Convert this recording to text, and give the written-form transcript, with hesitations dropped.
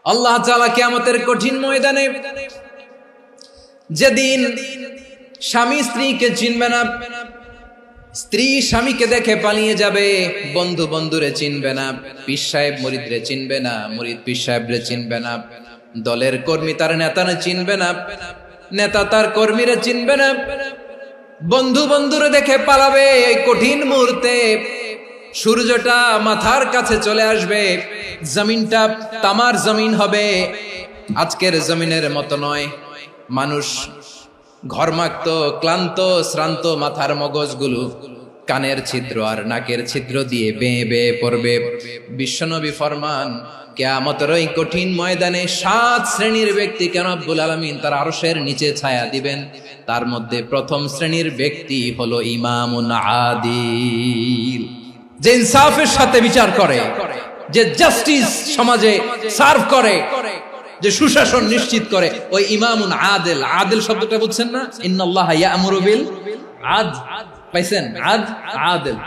আল্লাহ তাআলা কিয়ামতের কঠিন ময়দানে যেদিন স্বামী স্ত্রীকে চিনবে না, স্ত্রী স্বামীকে দেখে পালিয়ে যাবে, বন্ধু বন্ধুরে চিনবে না, পীর সাহেব মুরিদরে চিনবে না, মুরিদ পীর সাহেবরে চিনবে না, দলের কর্মী তার নেতারে চিনবে না, নেতা তার কর্মীরে চিনবে না, বন্ধু বন্ধুরে দেখে পালাবে। এই কঠিন মুহূর্তে সূর্যটা মাথার কাছে চলে আসবে, জমিনটা তামার জমিন হবে, আজকের জমিনের মতো নয়। মানুষ ঘর্মাক্ত, ক্লান্ত, শ্রান্ত মাথার মগজগুলো কানের ছিদ্র আর নাকের ছিদ্র দিয়ে বেয়ে বেয়ে পড়বে। বিশ্বনবী ফরমান, কিয়ামতের ওই কঠিন ময়দানে 7 শ্রেণীর ব্যক্তিকে রব্বুল আলামিন তার আরশের নিচে ছায়া দিবেন। তার মধ্যে প্রথম শ্রেণীর ব্যক্তি হলো ইমামুন আদিল, যে ইনসাফের সাথে বিচার করে, যে জাস্টিস সমাজে সার্ভ করে, যে সুশাসন নিশ্চিত করে, ওই ইমামুন আদিল। আদিল শব্দটা বুঝছেন না? ইন্নাল্লাহা ইয়া'মুরু বিল আদল, পাইছেন? আদিল